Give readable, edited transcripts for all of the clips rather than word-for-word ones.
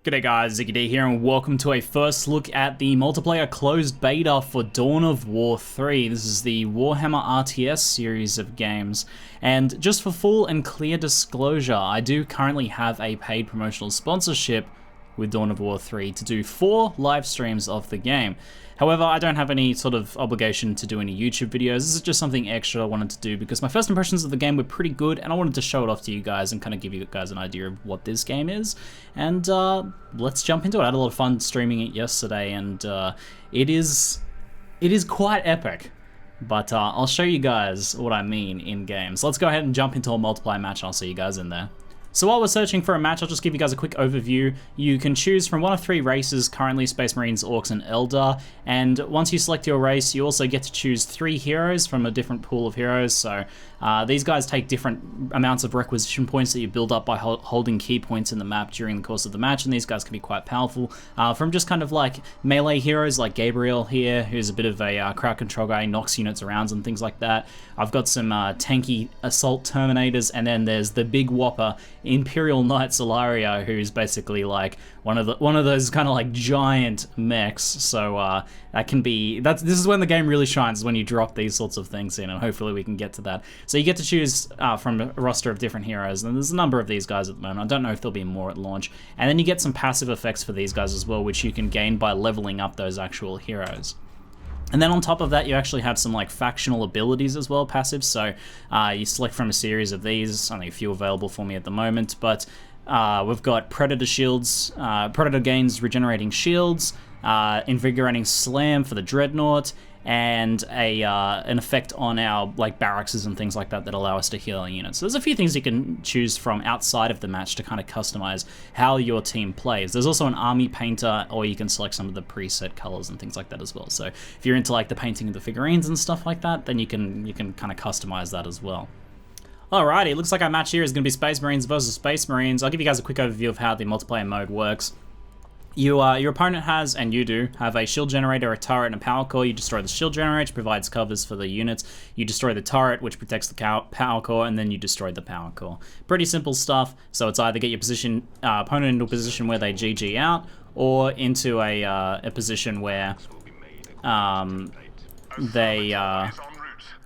G'day guys, ZiggyD here and welcome to a first look at the multiplayer closed beta for Dawn of War 3. This is the Warhammer RTS series of games. And just for full and clear disclosure, I do currently have a paid promotional sponsorship with Dawn of War 3 to do 4 live streams of the game. However, I don't have any sort of obligation to do any YouTube videos. This is just something extra I wanted to do because my first impressions of the game were pretty good and I wanted to show it off to you guys and kind of give you guys an idea of what this game is. And let's jump into it. I had a lot of fun streaming it yesterday and it is quite epic. But I'll show you guys what I mean in game. So let's go ahead and jump into a multiplayer match and I'll see you guys in there. So while we're searching for a match, I'll just give you guys a quick overview. You can choose from one of 3 races, currently Space Marines, Orcs, and Eldar. And once you select your race, you also get to choose 3 heroes from a different pool of heroes. So these guys take different amounts of requisition points that you build up by holding key points in the map during the course of the match. And these guys can be quite powerful. From just kind of like melee heroes like Gabriel here, who's a bit of a crowd control guy, knocks units around and things like that. I've got some tanky assault terminators, and then there's the big whopper Imperial Knight Solario, who's basically like one of those kind of like giant mechs. So this is when the game really shines, is when you drop these sorts of things in, and hopefully we can get to that. So you get to choose from a roster of different heroes, and there's a number of these guys at the moment. I don't know if there'll be more at launch. And then you get some passive effects for these guys as well, which you can gain by leveling up those actual heroes. And then on top of that, you actually have some like factional abilities as well, passive. So you select from a series of these, only a few available for me at the moment, but we've got Predator shields, Predator gains regenerating shields, invigorating slam for the Dreadnought, and an effect on our like barracks and things like that that allow us to heal our units. So there's a few things you can choose from outside of the match to kind of customize how your team plays. There's also an army painter, or you can select some of the preset colors and things like that as well. So if you're into like the painting of the figurines and stuff like that, then you can kind of customize that as well. Alrighty, looks like our match here is going to be Space Marines versus Space Marines. I'll give you guys a quick overview of how the multiplayer mode works. Your opponent has, and you do, have a shield generator, a turret, and a power core. You destroy the shield generator, which provides covers for the units. You destroy the turret, which protects the power core, and then you destroy the power core. Pretty simple stuff. So it's either get your opponent into a position where they GG out, or into a position where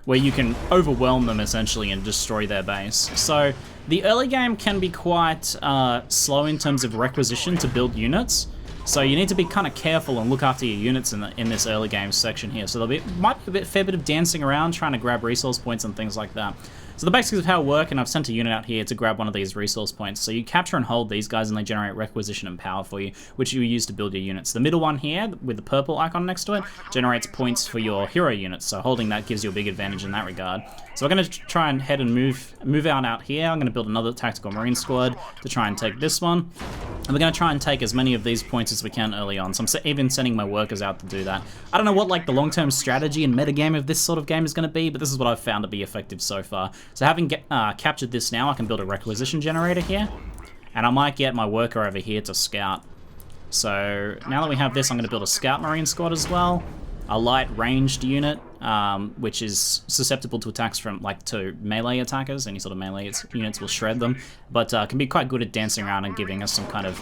where you can overwhelm them essentially and destroy their base. So the early game can be quite slow in terms of requisition to build units. So you need to be kind of careful and look after your units in this early game section here. So might be a fair bit of dancing around, trying to grab resource points and things like that. So the basics of how it works, and I've sent a unit out here to grab one of these resource points. So you capture and hold these guys and they generate requisition and power for you, which you use to build your units. The middle one here, with the purple icon next to it, generates points for your hero units. So holding that gives you a big advantage in that regard. So we're going to try and head and move out here. I'm going to build another tactical marine squad to try and take this one. And we're going to try and take as many of these points as we can early on. So I'm even sending my workers out to do that. I don't know what like the long-term strategy and metagame of this sort of game is going to be, but this is what I've found to be effective so far. So having captured this now, I can build a requisition generator here. And I might get my worker over here to scout. So now that we have this, I'm going to build a scout marine squad as well. A light ranged unit, which is susceptible to attacks from to melee attackers. Any sort of melee units will shred them, but can be quite good at dancing around and giving us some kind of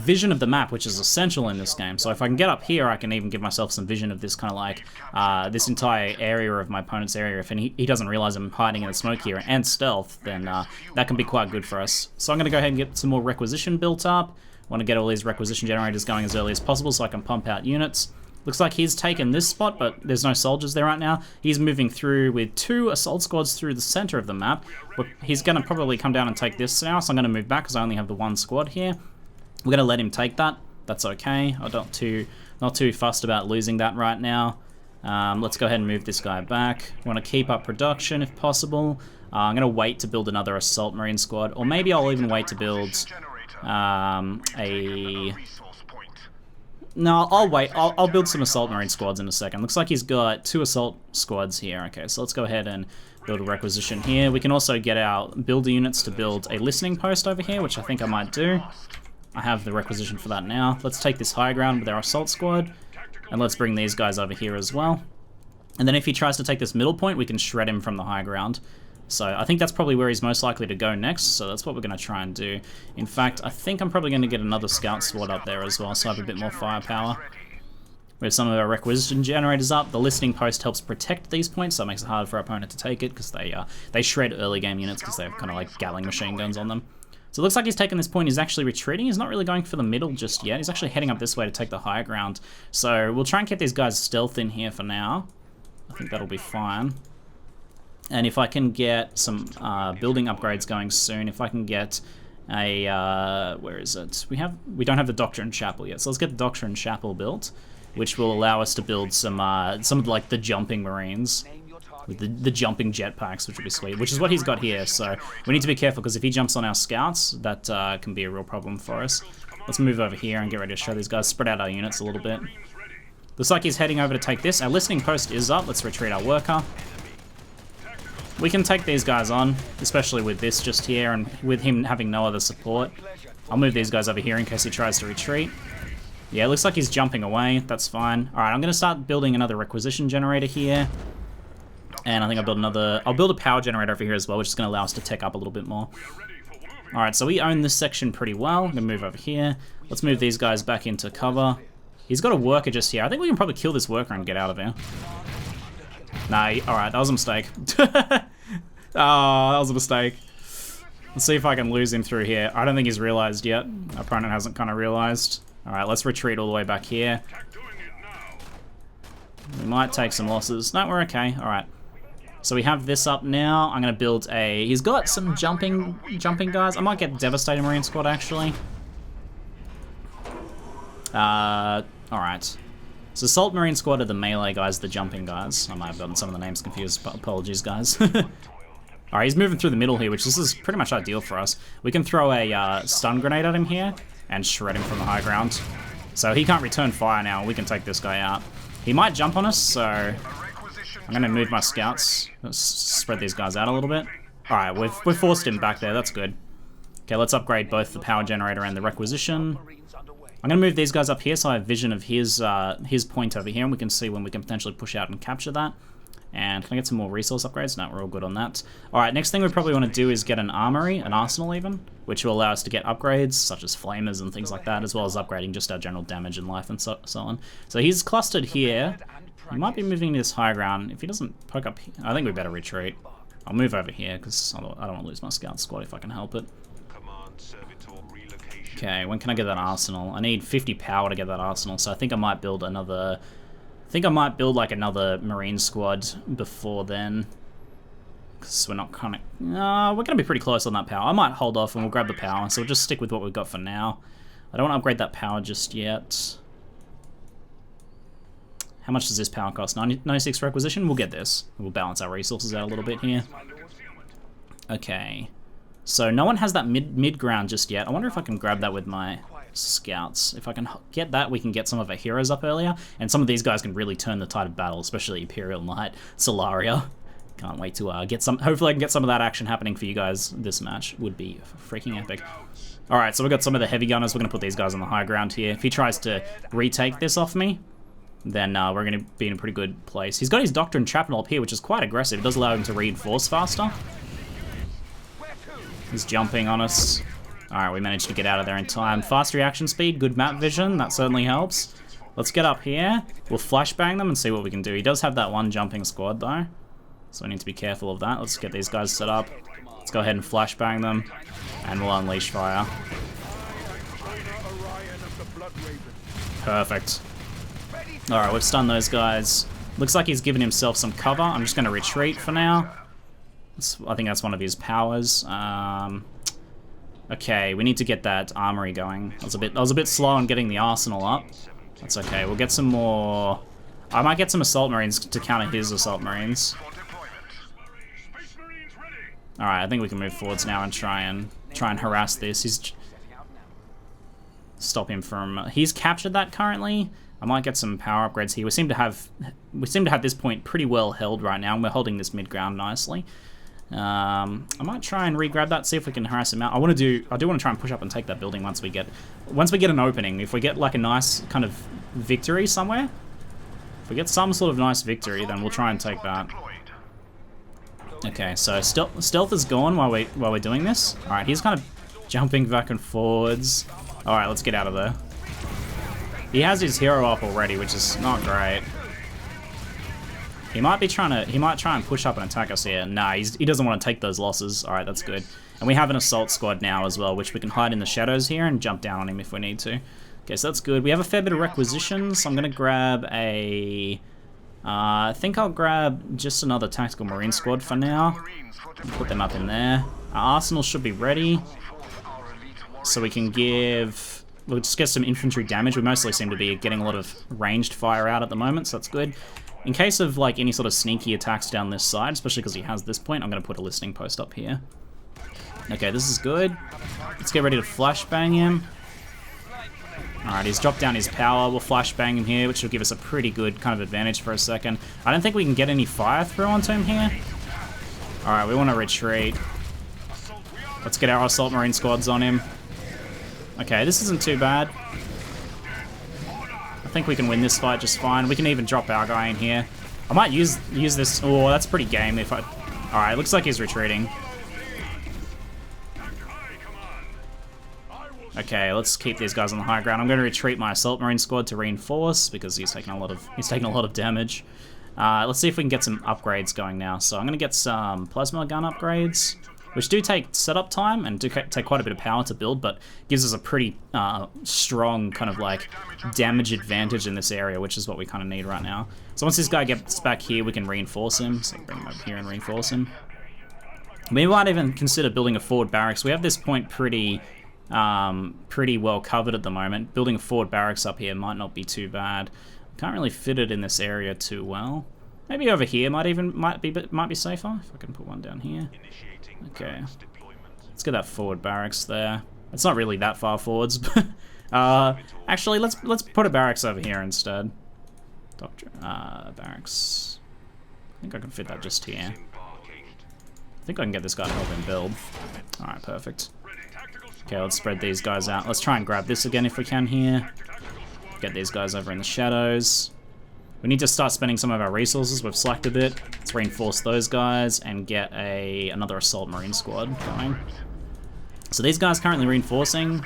vision of the map, which is essential in this game. So if I can get up here, I can even give myself some vision of this kind of like this entire area of my opponent's area. If he doesn't realize I'm hiding in the smoke here, and stealth, then that can be quite good for us. So I'm going to go ahead and get some more requisition built up. I want to get all these requisition generators going as early as possible so I can pump out units. Looks like he's taken this spot, but there's no soldiers there right now. He's moving through with 2 assault squads through the center of the map. But he's going to probably come down and take this now, so I'm going to move back because I only have the 1 squad here. We're going to let him take that. That's okay. I'm not too fussed about losing that right now. Let's go ahead and move this guy back. I want to keep up production if possible. I'm going to wait to build another assault marine squad, or maybe I'll even wait to build No, I'll wait. I'll build some assault marine squads in a second. Looks like he's got 2 assault squads here. Okay, so let's go ahead and build a requisition here. We can also get our builder units to build a listening post over here, which I think I might do. I have the requisition for that now. Let's take this high ground with our assault squad, and let's bring these guys over here as well. And then if he tries to take this middle point, we can shred him from the high ground. So I think that's probably where he's most likely to go next, so that's what we're going to try and do. In fact, I think I'm probably going to get another scout squad up there as well, so I have a bit more firepower. We have some of our requisition generators up. The listening post helps protect these points, so it makes it harder for our opponent to take it, because they shred early game units because they have kind of like Gatling machine guns on them. So it looks like he's taken this point. He's actually retreating. He's not really going for the middle just yet. He's actually heading up this way to take the higher ground. So we'll try and keep these guys stealth in here for now. I think that'll be fine. And if I can get some building upgrades going soon, if I can get a where is it? We don't have the Doctrine Chapel yet, so let's get the Doctrine Chapel built, which will allow us to build some of like the jumping Marines with the jumping jetpacks, which would be sweet. Which is what he's got here. So we need to be careful, because if he jumps on our scouts, that can be a real problem for us. Let's move over here and get ready to show these guys. Spread out our units a little bit. Looks like he's heading over to take this. Our listening post is up. Let's retreat our worker. We can take these guys on, especially with this just here, and with him having no other support. I'll move these guys over here in case he tries to retreat. Yeah, it looks like he's jumping away. That's fine. Alright, I'm going to start building another requisition generator here. And I think I'll build a power generator over here as well, which is going to allow us to tech up a little bit more. Alright, so we own this section pretty well. I'm going to move over here. Let's move these guys back into cover. He's got a worker just here. I think we can probably kill this worker and get out of here. Nah, alright, that was a mistake. Oh, that was a mistake. Let's see if I can lose him through here. I don't think he's realized yet. Our opponent hasn't kind of realized. Alright, let's retreat all the way back here. We might take some losses. No, we're okay. Alright. So we have this up now. I'm going to build a... He's got some jumping guys. I might get Devastator Marine Squad, actually. Alright. So Assault Marine Squad are the melee guys, the jumping guys. I might have gotten some of the names confused, but apologies, guys. Alright, he's moving through the middle here, which this is pretty much ideal for us. We can throw a stun grenade at him here and shred him from the high ground. So he can't return fire now. We can take this guy out. He might jump on us, so I'm going to move my scouts. Let's spread these guys out a little bit. Alright, we've forced him back there. That's good. Okay, let's upgrade both the power generator and the requisition. I'm going to move these guys up here so I have vision of his point over here, and we can see when we can potentially push out and capture that. And can I get some more resource upgrades? No, we're all good on that. Alright, next thing we probably want to do is get an armory, an arsenal even, which will allow us to get upgrades, such as flamers and things like that, as well as upgrading just our general damage and life and so on. So he's clustered here. He might be moving to this high ground. If he doesn't poke up here, I think we better retreat. I'll move over here, because I don't want to lose my scout squad if I can help it. Okay, when can I get that arsenal? I need 50 power to get that arsenal, so I think I might build another... I think I might build like another Marine squad before then. Because we're not kind of... we're going to be pretty close on that power. I might hold off and we'll grab the power, so we'll just stick with what we've got for now. I don't want to upgrade that power just yet. How much does this power cost? 96 requisition? We'll get this. We'll balance our resources out a little bit here. Okay. So no one has that mid-ground just yet. I wonder if I can grab that with my scouts. If I can get that, we can get some of our heroes up earlier, and some of these guys can really turn the tide of battle, especially Imperial Knight, Solaria. Can't wait to get some... Hopefully I can get some of that action happening for you guys this match. Would be freaking epic. Alright, so we've got some of the heavy gunners. We're going to put these guys on the high ground here. If he tries to retake this off me, then we're going to be in a pretty good place. He's got his Doctrine Chapter up here, which is quite aggressive. It does allow him to reinforce faster. He's jumping on us. Alright, we managed to get out of there in time. Fast reaction speed, good map vision, that certainly helps. Let's get up here. We'll flashbang them and see what we can do. He does have that one jumping squad though, so we need to be careful of that. Let's get these guys set up. Let's go ahead and flashbang them, and we'll unleash fire. Perfect. Alright, we've stunned those guys. Looks like he's given himself some cover. I'm just going to retreat for now. I think that's one of his powers. Okay, we need to get that armory going. I was a bit slow on getting the arsenal up. That's okay. We'll get some more... I might get some assault marines to counter his assault marines. Alright, I think we can move forwards now and try and harass this. Stop him from... He's captured that currently. I might get some power upgrades here. We seem to have this point pretty well held right now, and we're holding this mid-ground nicely. I might try and re-grab that, see if we can harass him out. I do want to try and push up and take that building once we get an opening. If we get like a nice kind of victory somewhere, if we get some sort of nice victory, then we'll try and take that. Okay, so stealth is gone while we're doing this. All right, he's kind of jumping back and forwards. All right, let's get out of there. He has his hero up already, which is not great. He might try and push up and attack us here. Nah, he doesn't want to take those losses. All right, that's good. And we have an assault squad now as well, which we can hide in the shadows here and jump down on him if we need to. Okay, so that's good. We have a fair bit of requisitions. I'm gonna grab a. I think I'll grab just another tactical marine squad for now. Put them up in there. Our arsenal should be ready, so we can give. We'll just get some infantry damage. We mostly seem to be getting a lot of ranged fire out at the moment, so that's good. In case of like any sort of sneaky attacks down this side, especially because he has this point, I'm going to put a listening post up here. Okay, this is good. Let's get ready to flashbang him. Alright, he's dropped down his power. We'll flashbang him here, which will give us a pretty good kind of advantage for a second. I don't think we can get any fire through onto him here. Alright, we want to retreat. Let's get our assault marine squads on him. Okay, this isn't too bad. I think we can win this fight just fine. We can even drop our guy in here. I might use this. Oh, that's pretty game if I... Alright, looks like he's retreating. Okay, let's keep these guys on the high ground. I'm going to retreat my assault marine squad to reinforce because he's taking a lot of damage. Let's see if we can get some upgrades going now. So I'm going to get some plasma gun upgrades, which do take setup time and do take quite a bit of power to build, but gives us a pretty strong kind of like damage advantage in this area, which is what we kind of need right now. So once this guy gets back here, we can reinforce him. So bring him over here and reinforce him. We might even consider building a forward barracks. We have this point pretty well covered at the moment. Building a forward barracks up here might not be too bad. Can't really fit it in this area too well. Maybe over here might be safer if I can put one down here. Okay, let's get that forward barracks there. It's not really that far forwards, but actually let's put a barracks over here instead. Barracks. I think I can fit that just here. I think I can get this guy to help him build. All right, perfect. Okay, let's spread these guys out. Let's try and grab this again if we can here. Get these guys over in the shadows. We need to start spending some of our resources. We've slacked a bit. Let's reinforce those guys and get another assault marine squad going. So these guys currently reinforcing.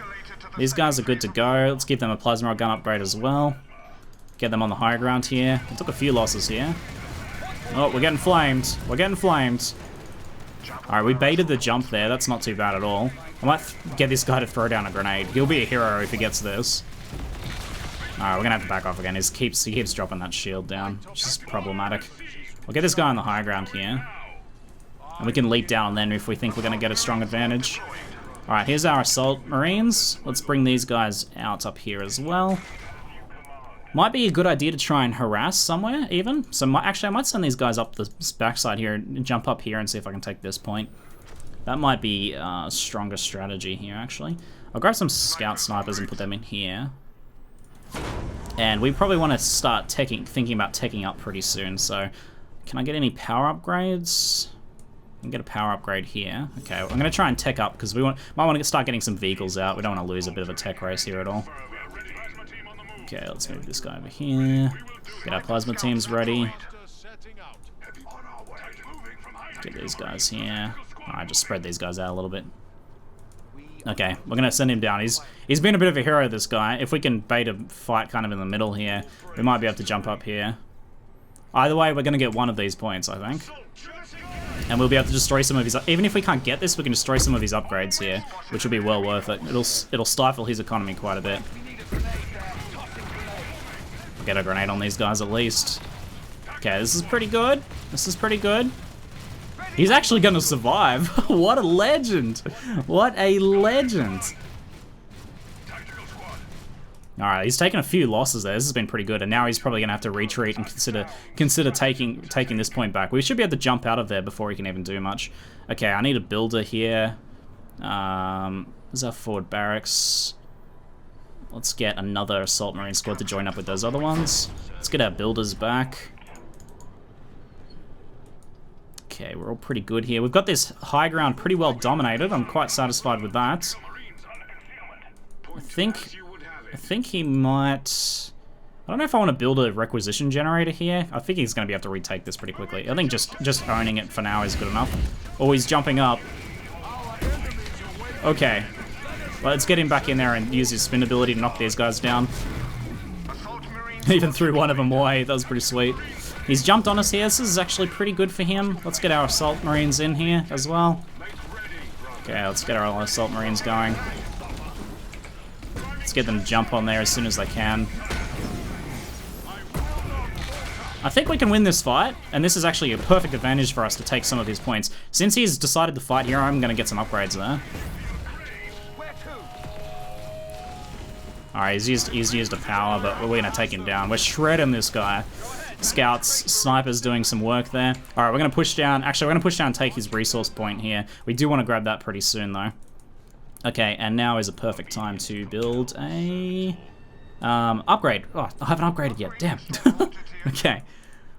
These guys are good to go. Let's give them a plasma gun upgrade as well. Get them on the high ground here. We took a few losses here. Oh, we're getting flamed. We're getting flamed. Alright, we baited the jump there. That's not too bad at all. I might get this guy to throw down a grenade. He'll be a hero if he gets this. Alright, we're gonna have to back off again. He keeps dropping that shield down, which is problematic. We'll get this guy on the high ground here. And we can leap down then if we think we're gonna get a strong advantage. Alright, here's our assault marines. Let's bring these guys out up here as well. Might be a good idea to try and harass somewhere, even. So actually, I might send these guys up the backside here and jump up here and see if I can take this point. That might be a stronger strategy here, actually. I'll grab some scout snipers and put them in here. And we probably want to start thinking about teching up pretty soon. So, can I get any power upgrades? I can get a power upgrade here. Okay, I'm going to try and tech up because might want to start getting some vehicles out. We don't want to lose a bit of a tech race here at all. Okay, let's move this guy over here. Get our plasma teams ready. Get these guys here. Alright, just spread these guys out a little bit. Okay, we're gonna send him down. He's been a bit of a hero, this guy. If we can bait a fight kind of in the middle here, we might be able to jump up here. Either way, we're gonna get one of these points, I think. And we'll be able to destroy some of his... Even if we can't get this, we can destroy some of his upgrades here, which will be well worth it. It'll stifle his economy quite a bit. Get a grenade on these guys at least. Okay, this is pretty good. This is pretty good. He's actually gonna survive. What a legend. What a legend. Alright, he's taken a few losses there. This has been pretty good, and now he's probably gonna have to retreat and consider taking this point back. We should be able to jump out of there before he can even do much. Okay, I need a builder here. There's our forward barracks. Let's get another assault marine squad to join up with those other ones. Let's get our builders back. Okay, we're all pretty good here. We've got this high ground pretty well dominated. I'm quite satisfied with that. I think he might... I don't know if I want to build a requisition generator here. I think he's going to be able to retake this pretty quickly. I think just owning it for now is good enough. Oh, he's jumping up. Okay. Let's get him back in there and use his spin ability to knock these guys down. Even threw one of them away. That was pretty sweet. He's jumped on us here. This is actually pretty good for him. Let's get our assault marines in here as well. Okay, let's get our assault marines going. Let's get them to jump on there as soon as they can. I think we can win this fight, and this is actually a perfect advantage for us to take some of these points. Since he's decided to fight here, I'm going to get some upgrades there. Alright, he's used a power, but we're going to take him down. We're shredding this guy. Scouts, snipers doing some work there. Alright, we're going to push down. Actually, we're going to push down and take his resource point here. We do want to grab that pretty soon, though. Okay, and now is a perfect time to build a... upgrade. Oh, I haven't upgraded yet. Damn. Okay.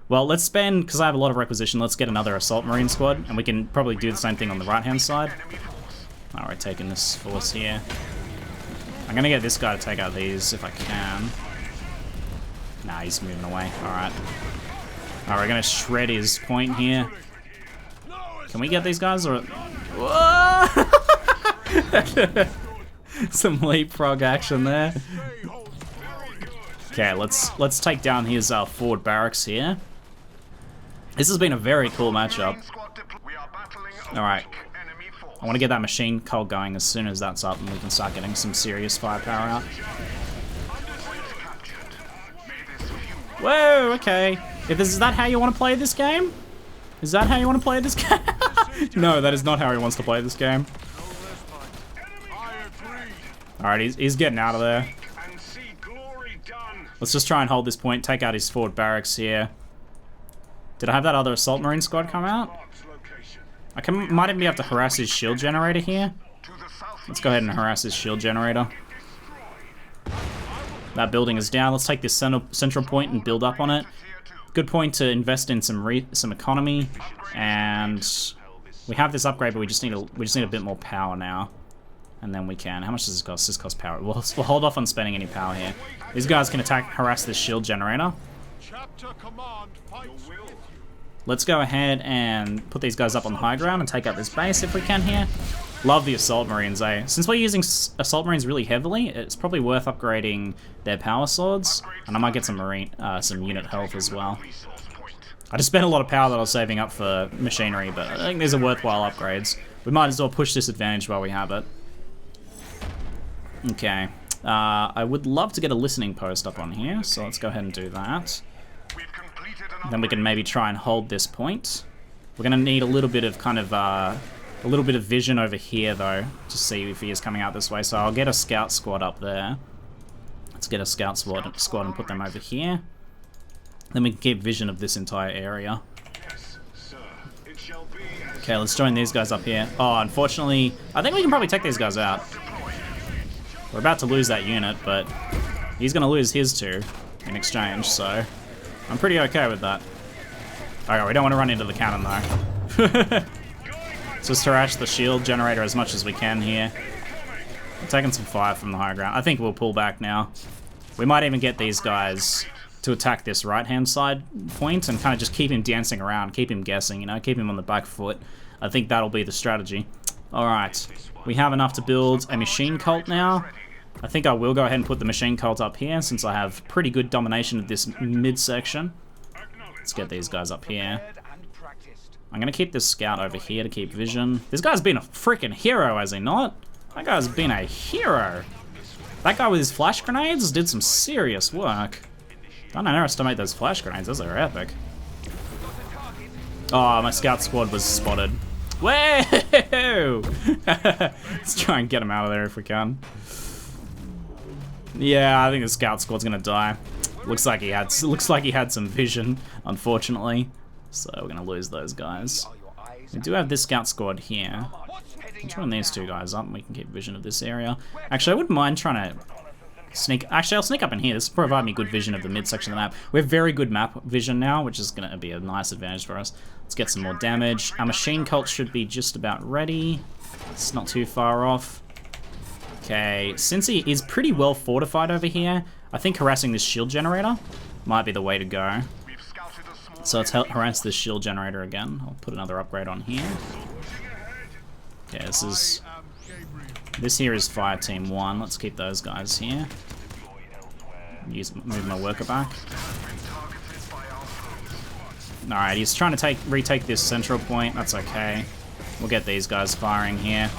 Well, let's spend, because I have a lot of requisition, let's get another assault marine squad, and we can probably do the same thing on the right-hand side. Alright, taking this force here. I'm gonna get this guy to take out these if I can. Nah, he's moving away. Alright. Alright, we're gonna shred his point here. Can we get these guys, or... Some leapfrog action there. Okay, let's take down his forward barracks here. This has been a very cool matchup. Alright. I want to get that machine cult going as soon as that's up and we can start getting some serious firepower out. Whoa, okay. Is that how you want to play this game? Is that how you want to play this game? No, that is not how he wants to play this game. Alright, he's getting out of there. Let's just try and hold this point, take out his forward barracks here. Did I have that other assault marine squad come out? I might even be able to harass his shield generator here. Let's go ahead and harass his shield generator. That building is down. Let's take this central point and build up on it. Good point to invest in some economy, and we have this upgrade, but we just need a bit more power now, and then we can. How much does this cost? This costs power. We'll hold off on spending any power here. These guys can harass this shield generator. Let's go ahead and put these guys up on the high ground and take out this base if we can here. Love the assault marines, eh? Since we're using assault marines really heavily, it's probably worth upgrading their power swords, and I might get some unit health as well. I just spent a lot of power that I was saving up for machinery, but I think these are worthwhile upgrades. We might as well push this advantage while we have it. Okay. I would love to get a listening post up on here, so let's go ahead and do that. Then we can maybe try and hold this point. We're going to need a little bit of vision over here, though, to see if he is coming out this way. So I'll get a scout squad up there. Let's get a scout squad and put them over here. Then we can keep vision of this entire area. Okay, let's join these guys up here. Oh, unfortunately, I think we can probably take these guys out. We're about to lose that unit, but he's going to lose his too in exchange, so I'm pretty okay with that. Okay, we don't want to run into the cannon, though. Let's just harass the shield generator as much as we can here. We're taking some fire from the high ground. I think we'll pull back now. We might even get these guys to attack this right-hand side point and kind of just keep him dancing around, keep him guessing, you know, keep him on the back foot. I think that'll be the strategy. Alright, we have enough to build a machine cult now. I think I will go ahead and put the machine cult up here since I have pretty good domination of this midsection. Let's get these guys up here. I'm going to keep this scout over here to keep vision. This guy's been a freaking hero, has he not? That guy's been a hero. That guy with his flash grenades did some serious work. Don't underestimate those flash grenades, those are epic. Oh, my scout squad was spotted. Whoa! Let's try and get him out of there if we can. Yeah, I think the scout squad's gonna die. Looks like he had some vision, unfortunately. So we're gonna lose those guys. We do have this scout squad here. Let's run these two guys up and we can keep vision of this area. Actually, I wouldn't mind trying to sneak... Actually, I'll sneak up in here. This will provide me good vision of the midsection of the map. We have very good map vision now, which is gonna be a nice advantage for us. Let's get some more damage. Our machine cult should be just about ready. It's not too far off. Okay, since he is pretty well fortified over here, I think harassing this shield generator might be the way to go. So let's harass this shield generator again. I'll put another upgrade on here. Okay, this here is Fire Team 1. Let's keep those guys here. Move my worker back. Alright, he's trying to retake this central point. That's okay. We'll get these guys firing here.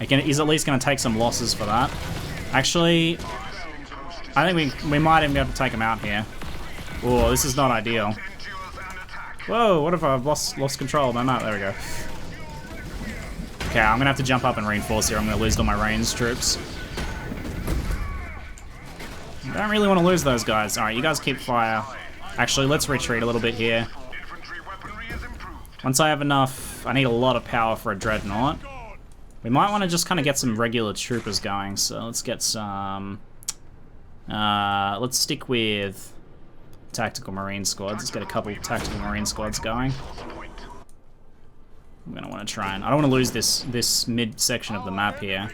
He's at least going to take some losses for that. Actually, I think we might even be able to take him out here. Oh, this is not ideal. Whoa, what if I've lost control of my map? There we go. Okay, I'm going to have to jump up and reinforce here. I'm going to lose all my ranged troops. I don't really want to lose those guys. Alright, you guys keep fire. Actually, let's retreat a little bit here. Once I have enough, I need a lot of power for a dreadnought. We might want to just kind of get some regular troopers going, so let's get some... let's stick with tactical marine squads. Let's get a couple tactical marine squads going. I'm going to want to try and... I don't want to lose this mid-section of the map here.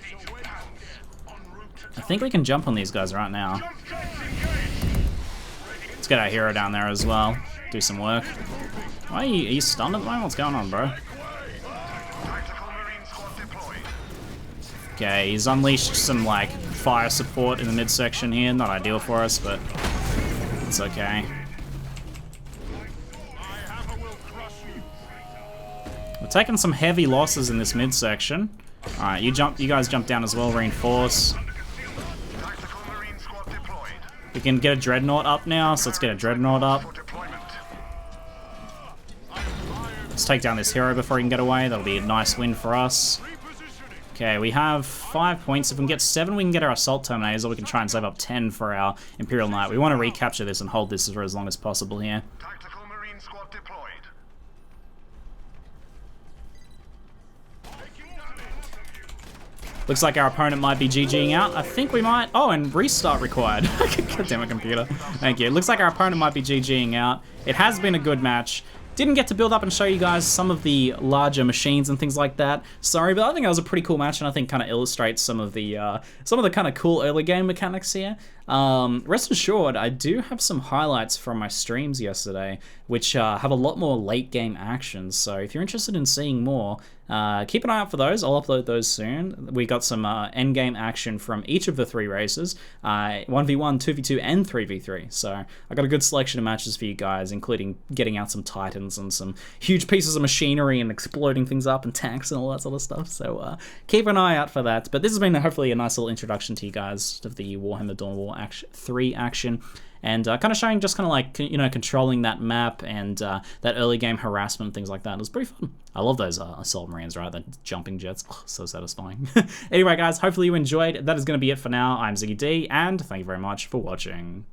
I think we can jump on these guys right now. Let's get our hero down there as well. Do some work. Why are you stunned at the moment? What's going on, bro? Okay, he's unleashed some, like, fire support in the midsection here. Not ideal for us, but it's okay. We're taking some heavy losses in this midsection. Alright, you guys jump down as well, reinforce. We can get a dreadnought up now, so let's get a dreadnought up. Let's take down this hero before he can get away. That'll be a nice win for us. Okay, we have 5 points. If we can get 7, we can get our assault terminators, or we can try and save up 10 for our Imperial Knight. We want to recapture this and hold this for as long as possible here. Tactical Marine Squad deployed. Looks like our opponent might be GGing out. I think we might... Oh, and restart required. God damn it, computer. Thank you. Looks like our opponent might be GGing out. It has been a good match. Didn't get to build up and show you guys some of the larger machines and things like that. Sorry, but I think that was a pretty cool match, and I think kind of illustrates some of the kind of cool early game mechanics here. Rest assured, I do have some highlights from my streams yesterday, which have a lot more late game action. So if you're interested in seeing more, keep an eye out for those. I'll upload those soon. We got some end game action from each of the 3 races, 1v1, 2v2, and 3v3. So I got a good selection of matches for you guys, including getting out some Titans and some huge pieces of machinery and exploding things up and tanks and all that sort of stuff. So keep an eye out for that. But this has been hopefully a nice little introduction to you guys of the Warhammer Dawn of War 3 action. And kind of showing just kind of like, you know, controlling that map and that early game harassment and things like that. It was pretty fun. I love those assault marines, right? The jumping jets. Oh, so satisfying. Anyway, guys, hopefully you enjoyed. That is going to be it for now. I'm ZiggyD, and thank you very much for watching.